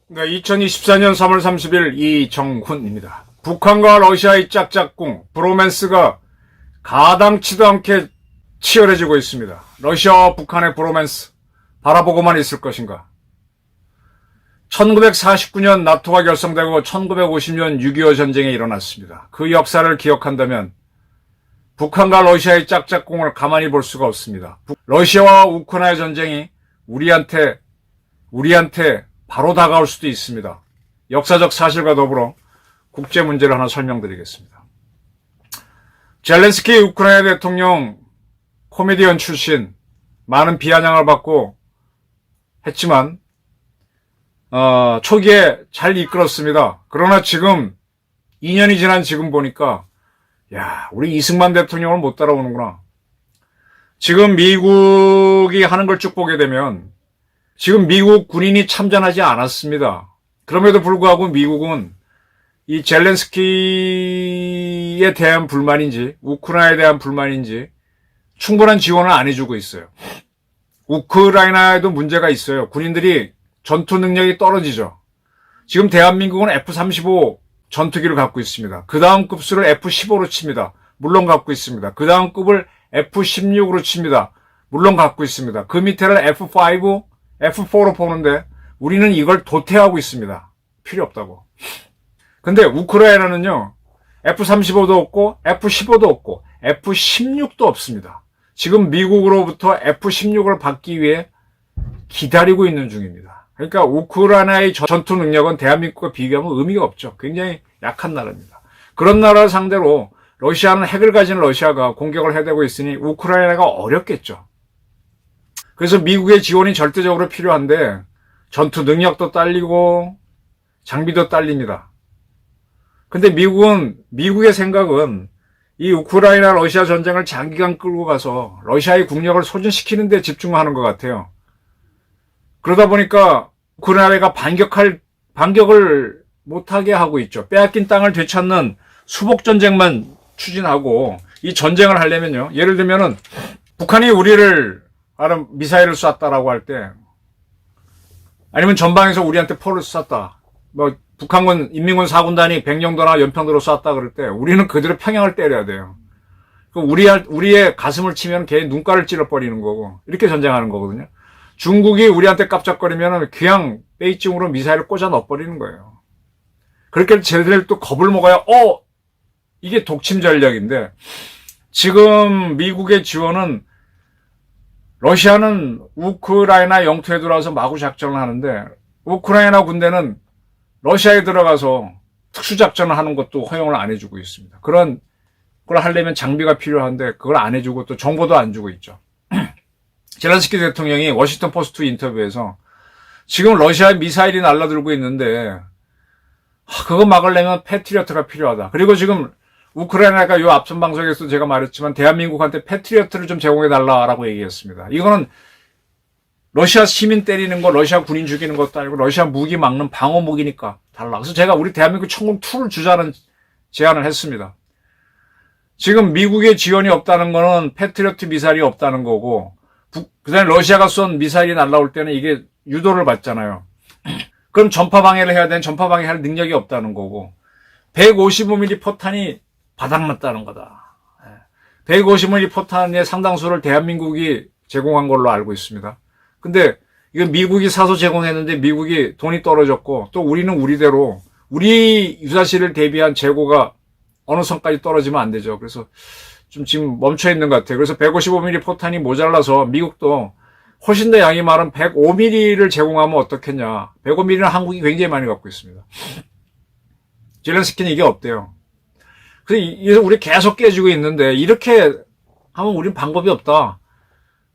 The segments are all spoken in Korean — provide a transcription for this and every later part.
네, 2024년 3월 30일 이정훈입니다. 북한과 러시아의 짝짝꿍, 브로맨스가 가당치도 않게 치열해지고 있습니다. 러시아와 북한의 브로맨스 바라보고만 있을 것인가? 1949년 나토가 결성되고 1950년 6.25 전쟁이 일어났습니다. 그 역사를 기억한다면 북한과 러시아의 짝짝꿍을 가만히 볼 수가 없습니다. 러시아와 우크라이나 전쟁이 우리한테 바로 다가올 수도 있습니다. 역사적 사실과 더불어 국제 문제를 하나 설명드리겠습니다. 젤렌스키 우크라이나 대통령 코미디언 출신, 많은 비아냥을 받고 했지만 초기에 잘 이끌었습니다. 그러나 지금 2년이 지난 지금 보니까 우리 이승만 대통령을 못 따라오는구나. 지금 미국이 하는 걸 쭉 보게 되면 지금 미국 군인이 참전하지 않았습니다. 그럼에도 불구하고 미국은 이 젤렌스키에 대한 불만인지 우크라이나에 대한 불만인지 충분한 지원을 안 해주고 있어요. 우크라이나에도 문제가 있어요. 군인들이 전투 능력이 떨어지죠. 지금 대한민국은 F-35 전투기를 갖고 있습니다. 그 다음 급수를 F-15로 칩니다. 물론 갖고 있습니다. 그 다음 급을 F-16으로 칩니다. 물론 갖고 있습니다. 그 밑에를 F-5, F-4로 보는데 우리는 이걸 도태하고 있습니다. 필요 없다고. 근데 우크라이나는요, F-35도 없고 F-15도 없고 F-16도 없습니다. 지금 미국으로부터 F-16을 받기 위해 기다리고 있는 중입니다. 그러니까 우크라이나의 전투 능력은 대한민국과 비교하면 의미가 없죠. 굉장히 약한 나라입니다. 그런 나라를 상대로 러시아는 핵을 가진 러시아가 공격을 해대고 있으니 우크라이나가 어렵겠죠. 그래서 미국의 지원이 절대적으로 필요한데 전투 능력도 딸리고 장비도 딸립니다. 근데 미국의 생각은 이 우크라이나 러시아 전쟁을 장기간 끌고 가서 러시아의 국력을 소진시키는 데 집중하는 것 같아요. 그러다 보니까 우크라이나가 반격을 못하게 하고 있죠. 빼앗긴 땅을 되찾는 수복전쟁만 추진하고 이 전쟁을 하려면요. 예를 들면은 북한이 우리를 미사일을 쐈다라고 할 때 아니면 전방에서 우리한테 포를 쐈다. 북한군 인민군 4군단이 백령도나 연평도로 쐈다 그럴 때 우리는 그대로 평양을 때려야 돼요. 우리의 가슴을 치면 걔 눈가를 찔러버리는 거고 이렇게 전쟁하는 거거든요. 중국이 우리한테 깝작거리면 그냥 베이징으로 미사일을 꽂아 넣어버리는 거예요. 그렇게 쟤들 또 겁을 먹어야 이게 독침 전략인데 지금 미국의 지원은 러시아는 우크라이나 영토에 들어와서 마구 작전을 하는데 우크라이나 군대는 러시아에 들어가서 특수작전을 하는 것도 허용을 안 해주고 있습니다. 그걸 하려면 장비가 필요한데 그걸 안 해주고 또 정보도 안 주고 있죠. 젤렌스키 대통령이 워싱턴 포스트 인터뷰에서 지금 러시아 미사일이 날아들고 있는데 그거 막으려면 패트리어트가 필요하다. 그리고 지금 우크라이나가 요 앞선 방송에서 제가 말했지만 대한민국한테 패트리어트를 좀 제공해달라라고 얘기했습니다. 이거는 러시아 시민 때리는 거, 러시아 군인 죽이는 것도 아니고 러시아 무기 막는 방어 무기니까 달라. 그래서 제가 우리 대한민국 천공2를 주자는 제안을 했습니다. 지금 미국의 지원이 없다는 거는 패트리어트 미사일이 없다는 거고 그다음에 러시아가 쏜 미사일이 날아올 때는 이게 유도를 받잖아요. 그럼 전파 방해를 해야 되는 전파 방해할 능력이 없다는 거고 155mm 포탄이 바닥났다는 거다. 150mm 포탄의 상당수를 대한민국이 제공한 걸로 알고 있습니다. 근데 이건 미국이 사서 제공했는데 미국이 돈이 떨어졌고 또 우리는 우리대로 우리 유사시를 대비한 재고가 어느 선까지 떨어지면 안 되죠. 그래서 좀 지금 멈춰 있는 것 같아요. 그래서 155mm 포탄이 모자라서 미국도 훨씬 더 양이 많은 105mm를 제공하면 어떻겠냐. 105mm는 한국이 굉장히 많이 갖고 있습니다. 젤렌스키는 이게 없대요. 그래서 우리 계속 깨지고 있는데 이렇게 하면 우린 방법이 없다.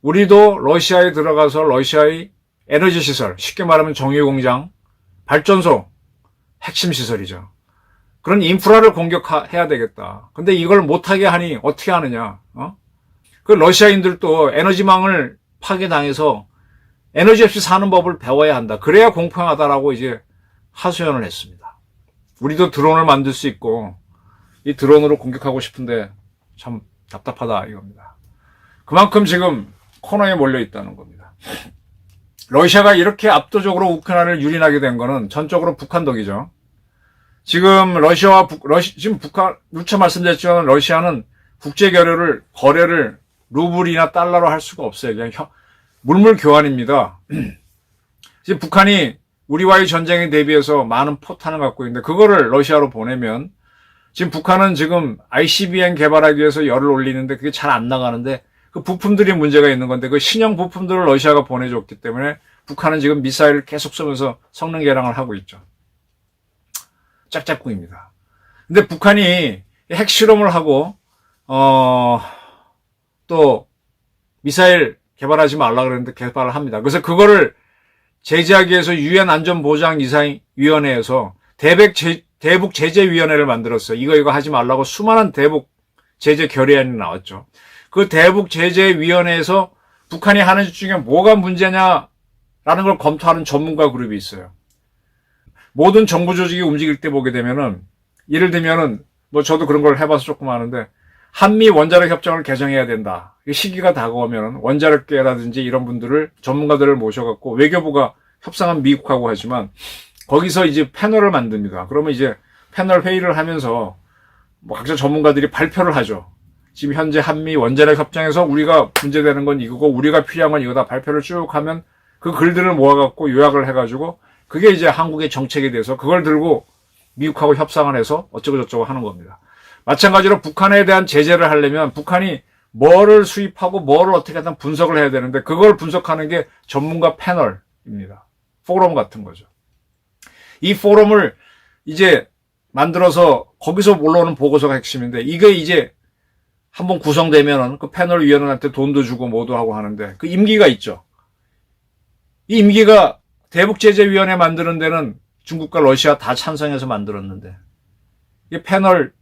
우리도 러시아에 들어가서 러시아의 에너지 시설, 쉽게 말하면 정유공장, 발전소, 핵심 시설이죠. 그런 인프라를 공격해야 되겠다. 근데 이걸 못하게 하니 어떻게 하느냐. 그 러시아인들도 에너지망을 파괴당해서 에너지 없이 사는 법을 배워야 한다. 그래야 공평하다라고 이제 하소연을 했습니다. 우리도 드론을 만들 수 있고 이 드론으로 공격하고 싶은데 참 답답하다 이겁니다. 그만큼 지금 코너에 몰려 있다는 겁니다. 러시아가 이렇게 압도적으로 우크라이나를 유린하게 된 거는 전적으로 북한 덕이죠. 지금 지금 북한, 누차 말씀드렸지만 러시아는 국제 거래를 루블이나 달러로 할 수가 없어요. 그냥 물물 교환입니다. 지금 북한이 우리와의 전쟁에 대비해서 많은 포탄을 갖고 있는데 그거를 러시아로 보내면 지금 북한은 지금 ICBM 개발하기 위해서 열을 올리는데 그게 잘 안 나가는데 그 부품들이 문제가 있는 건데 그 신형 부품들을 러시아가 보내줬기 때문에 북한은 지금 미사일을 계속 쏘면서 성능 개량을 하고 있죠. 짝짝꿍입니다. 근데 북한이 핵실험을 하고 또 미사일 개발하지 말라 그랬는데 개발을 합니다. 그래서 그거를 제재하기 위해서 유엔 안전보장이사위원회에서 대북 제재위원회를 만들었어요. 이거 하지 말라고 수많은 대북 제재 결의안이 나왔죠. 그 대북 제재위원회에서 북한이 하는 짓 중에 뭐가 문제냐라는 걸 검토하는 전문가 그룹이 있어요. 모든 정부 조직이 움직일 때 보게 되면은 예를 들면은 뭐 저도 그런 걸 해봐서 조금 아는데 한미 원자력 협정을 개정해야 된다. 시기가 다가오면은 원자력계라든지 이런 분들을 전문가들을 모셔갖고 외교부가 협상은 미국하고 하지만 거기서 이제 패널을 만듭니다. 그러면 이제 패널 회의를 하면서 뭐 각자 전문가들이 발표를 하죠. 지금 현재 한미 원자력 협정에서 우리가 문제되는 건 이거고 우리가 필요한 건 이거다. 발표를 쭉 하면 그 글들을 모아갖고 요약을 해가지고 그게 이제 한국의 정책이 돼서 그걸 들고 미국하고 협상을 해서 어쩌고저쩌고 하는 겁니다. 마찬가지로 북한에 대한 제재를 하려면 북한이 뭐를 수입하고 뭐를 어떻게 하든 분석을 해야 되는데 그걸 분석하는 게 전문가 패널입니다. 포럼 같은 거죠. 이 포럼을 이제 만들어서 거기서 올라오는 보고서가 핵심인데 이게 이제 한번 구성되면은 그 패널 위원한테 돈도 주고 뭐도 하고 하는데 그 임기가 있죠. 이 임기가 대북제재위원회 만드는 데는 중국과 러시아 다 찬성해서 만들었는데 이 패널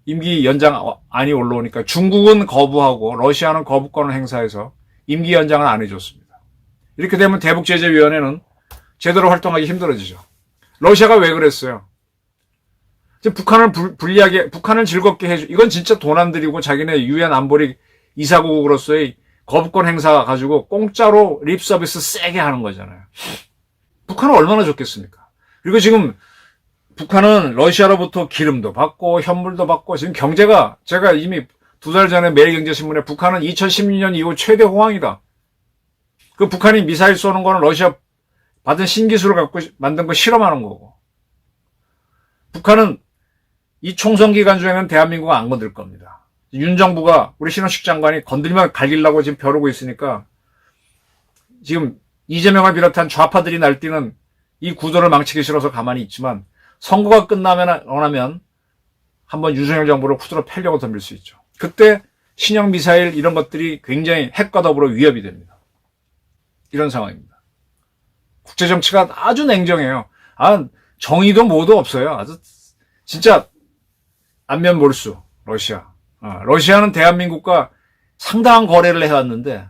임기 연장안이 올라오니까 중국은 거부하고 러시아는 거부권을 행사해서 임기 연장을 안 해줬습니다. 이렇게 되면 대북제재위원회는 제대로 활동하기 힘들어지죠. 러시아가 왜 그랬어요? 북한을 북한을 즐겁게 해줘. 이건 진짜 돈 안 들이고 자기네 유엔 안보리 이사국으로서의 거부권 행사 가지고 공짜로 립 서비스 세게 하는 거잖아요. 북한은 얼마나 좋겠습니까? 그리고 지금 북한은 러시아로부터 기름도 받고 현물도 받고 지금 경제가 제가 이미 2달 전에 매일경제신문에 북한은 2016년 이후 최대 호황이다. 그 북한이 미사일 쏘는 거는 러시아 받은 신기술을 갖고 만든 거 실험하는 거고. 북한은 이 총선 기간 중에는 대한민국은 안 건들 겁니다. 윤 정부가 우리 신원식 장관이 건들면 갈기려고 지금 벼르고 있으니까 지금 이재명을 비롯한 좌파들이 날뛰는 이 구도를 망치기 싫어서 가만히 있지만 선거가 끝나면 한번 윤석열 정부를 후드로 패려고 덤빌 수 있죠. 그때 신형 미사일 이런 것들이 굉장히 핵과 더불어 위협이 됩니다. 이런 상황입니다. 국제정치가 아주 냉정해요. 정의도 뭐도 없어요. 아주 진짜 안면 몰수 러시아. 러시아는 대한민국과 상당한 거래를 해왔는데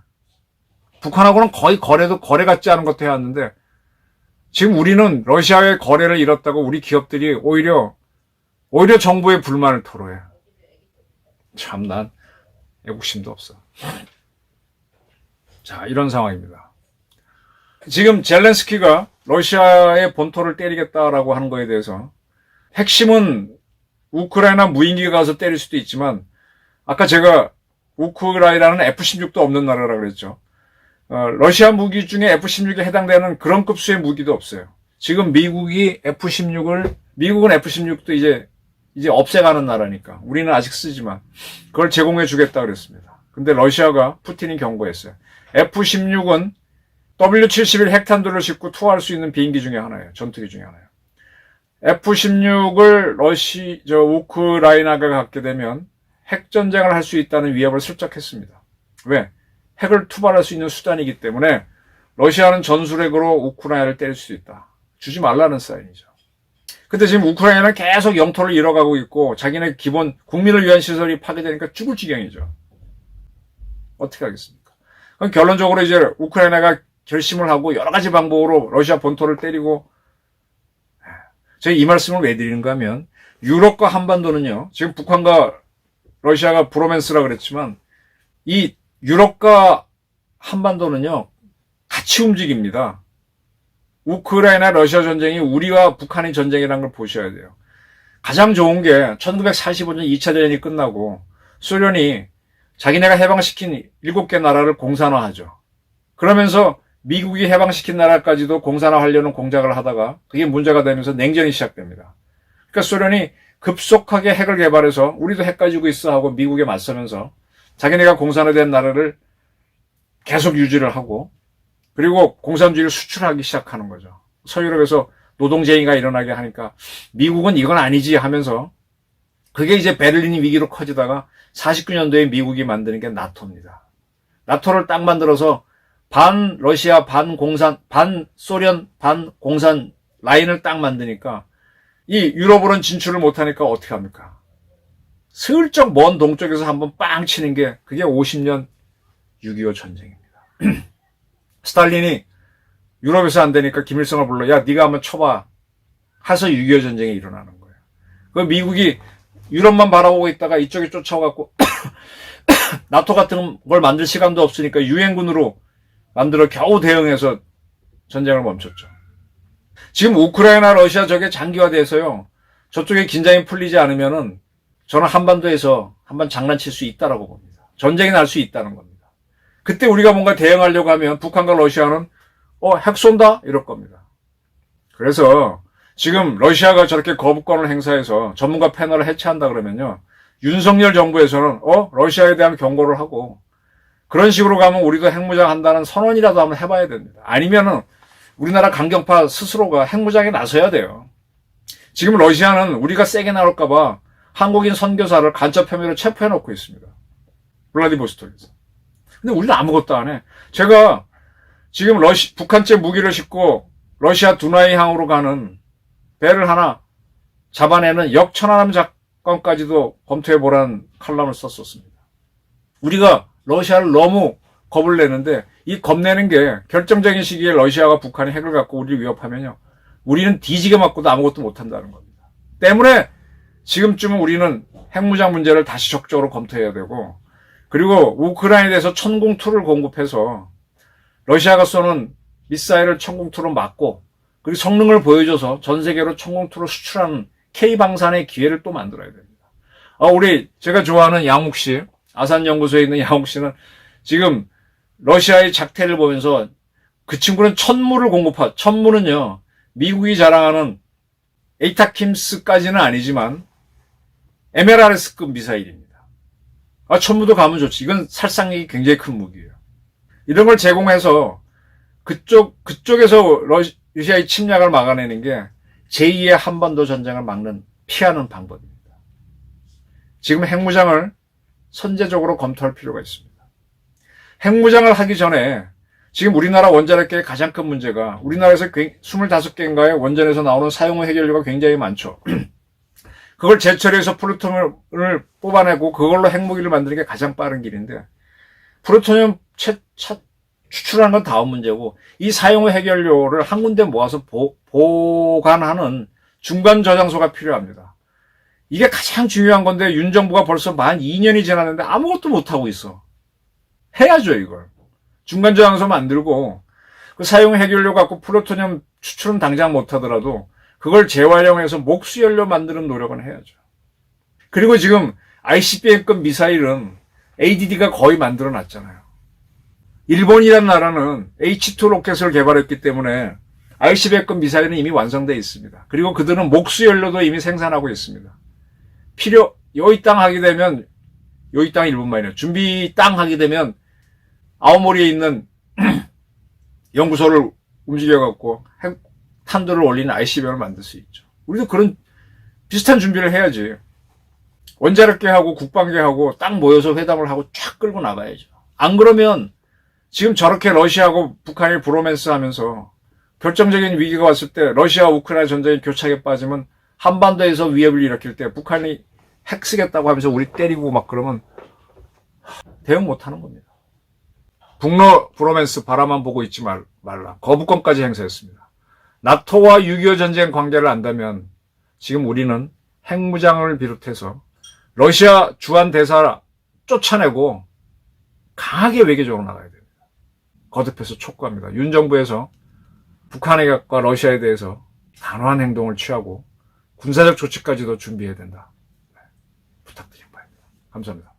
북한하고는 거의 거래 같지 않은 것도 해왔는데 지금 우리는 러시아의 거래를 잃었다고 우리 기업들이 오히려 정부의 불만을 토로해. 참 난 애국심도 없어. 자, 이런 상황입니다. 지금 젤렌스키가 러시아의 본토를 때리겠다라고 하는 거에 대해서 핵심은 우크라이나 무인기가 가서 때릴 수도 있지만 아까 제가 우크라이나는 F-16도 없는 나라라고 그랬죠. 러시아 무기 중에 F-16에 해당되는 그런 급수의 무기도 없어요. 지금 미국은 F-16도 이제 없애가는 나라니까. 우리는 아직 쓰지만 그걸 제공해 주겠다 그랬습니다. 근데 러시아가 푸틴이 경고했어요. F-16은 W-71 핵탄두를 싣고 투하할 수 있는 비행기 중에 하나예요. 전투기 중에 하나예요. F-16을 우크라이나가 갖게 되면 핵전쟁을 할 수 있다는 위협을 슬쩍 했습니다. 왜? 핵을 투발할 수 있는 수단이기 때문에 러시아는 전술핵으로 우크라이나를 때릴 수 있다. 주지 말라는 사인이죠. 근데 지금 우크라이나는 계속 영토를 잃어가고 있고 자기네 기본 국민을 위한 시설이 파괴되니까 죽을 지경이죠. 어떻게 하겠습니까? 그럼 결론적으로 이제 우크라이나가 결심을 하고 여러 가지 방법으로 러시아 본토를 때리고 저희 이 말씀을 왜 드리는가 하면 유럽과 한반도는요, 지금 북한과 러시아가 브로맨스라 그랬지만, 이 유럽과 한반도는요, 같이 움직입니다. 우크라이나 러시아 전쟁이 우리와 북한의 전쟁이라는 걸 보셔야 돼요. 가장 좋은 게 1945년 2차 대전이 끝나고 소련이 자기네가 해방시킨 7개 나라를 공산화하죠. 그러면서 미국이 해방시킨 나라까지도 공산화하려는 공작을 하다가 그게 문제가 되면서 냉전이 시작됩니다. 그러니까 소련이 급속하게 핵을 개발해서 우리도 핵 가지고 있어 하고 미국에 맞서면서 자기네가 공산화된 나라를 계속 유지를 하고 그리고 공산주의를 수출하기 시작하는 거죠. 서유럽에서 노동쟁의가 일어나게 하니까 미국은 이건 아니지 하면서 그게 이제 베를린 위기로 커지다가 49년도에 미국이 만드는 게 나토입니다. 나토를 딱 만들어서 반 러시아, 반 공산, 반 소련, 반 공산 라인을 딱 만드니까 이 유럽으로는 진출을 못하니까 어떻게 합니까? 슬쩍 먼 동쪽에서 한번 빵 치는 게 그게 50년 6.25 전쟁입니다. 스탈린이 유럽에서 안 되니까 김일성을 불러 야 네가 한번 쳐봐 해서 6.25 전쟁이 일어나는 거예요. 그 미국이 유럽만 바라보고 있다가 이쪽에 쫓아와갖고 나토 같은 걸 만들 시간도 없으니까 유엔군으로 만들어 겨우 대응해서 전쟁을 멈췄죠. 지금 우크라이나 러시아 저게 장기화돼서요. 저쪽에 긴장이 풀리지 않으면은 저는 한반도에서 한번 장난칠 수 있다라고 봅니다. 전쟁이 날 수 있다는 겁니다. 그때 우리가 뭔가 대응하려고 하면 북한과 러시아는 핵 쏜다? 이럴 겁니다. 그래서 지금 러시아가 저렇게 거부권을 행사해서 전문가 패널을 해체한다 그러면요. 윤석열 정부에서는 러시아에 대한 경고를 하고 그런 식으로 가면 우리도 핵무장 한다는 선언이라도 한번 해봐야 됩니다. 아니면은 우리나라 강경파 스스로가 핵무장에 나서야 돼요. 지금 러시아는 우리가 세게 나올까봐 한국인 선교사를 간첩 혐의로 체포해놓고 있습니다. 블라디보스톡에서. 근데 우리는 아무것도 안 해. 제가 지금 북한제 무기를 싣고 러시아 두나이항으로 가는 배를 하나 잡아내는 역천안함 사건까지도 검토해보라는 칼럼을 썼었습니다. 우리가 러시아를 너무 겁을 내는데 이 겁내는 게 결정적인 시기에 러시아가 북한이 핵을 갖고 우리를 위협하면요. 우리는 뒤지게 맞고도 아무것도 못한다는 겁니다. 때문에 지금쯤은 우리는 핵무장 문제를 다시 적극적으로 검토해야 되고 그리고 우크라이나에 대해서 천궁2를 공급해서 러시아가 쏘는 미사일을 천궁2로 막고 그리고 성능을 보여줘서 전 세계로 천궁2를 수출하는 K방산의 기회를 또 만들어야 됩니다. 제가 좋아하는 양욱 씨, 아산연구소에 있는 양욱 씨는 지금 러시아의 작태를 보면서 그 친구는 천무는요, 미국이 자랑하는 에이타킴스까지는 아니지만 MLRS급 미사일입니다. 천무도 가면 좋지. 이건 살상력이 굉장히 큰 무기예요. 이런 걸 제공해서 그쪽에서 러시아의 침략을 막아내는 게 제2의 한반도 전쟁을 피하는 방법입니다. 지금 핵무장을 선제적으로 검토할 필요가 있습니다. 핵무장을 하기 전에 지금 우리나라 원자력계의 가장 큰 문제가 우리나라에서 25개인가의 원전에서 나오는 사용 해결료가 굉장히 많죠. 그걸 제철해서 플루토늄을 뽑아내고 그걸로 핵무기를 만드는 게 가장 빠른 길인데 플루토늄 추출하는 건 다음 문제고 이 사용 해결료를 한 군데 모아서 보관하는 중간 저장소가 필요합니다. 이게 가장 중요한 건데 윤 정부가 벌써 만 2년이 지났는데 아무것도 못하고 있어. 해야죠 이걸. 중간 저장소 만들고 그 사용 해결료 갖고 플루토늄 추출은 당장 못하더라도 그걸 재활용해서 목수연료 만드는 노력은 해야죠. 그리고 지금 ICBM급 미사일은 ADD가 거의 만들어놨잖아요. 일본이라는 나라는 H2 로켓을 개발했기 때문에 ICBM급 미사일은 이미 완성되어 있습니다. 그리고 그들은 목수연료도 이미 생산하고 있습니다. 요이 땅 하게 되면 요이 땅 일본말이에요. 준비 땅 하게 되면 아오모리에 있는 연구소를 움직여갖고 탄도를 올리는 ICBM을 만들 수 있죠. 우리도 그런 비슷한 준비를 해야지. 원자력계하고 국방계하고 딱 모여서 회담을 하고 쫙 끌고 나가야죠. 안 그러면 지금 저렇게 러시아하고 북한이 브로맨스 하면서 결정적인 위기가 왔을 때 러시아 우크라이나 전쟁이 교착에 빠지면 한반도에서 위협을 일으킬 때 북한이 핵 쓰겠다고 하면서 우리 때리고 막 그러면 대응 못하는 겁니다. 북러 브로맨스 바라만 보고 있지 말라. 거부권까지 행사했습니다. 나토와 6.25 전쟁 관계를 안다면 지금 우리는 핵무장을 비롯해서 러시아 주한 대사 쫓아내고 강하게 외교적으로 나가야 됩니다. 거듭해서 촉구합니다. 윤 정부에서 북한과 러시아에 대해서 단호한 행동을 취하고 군사적 조치까지도 준비해야 된다. 부탁드립니다. 감사합니다.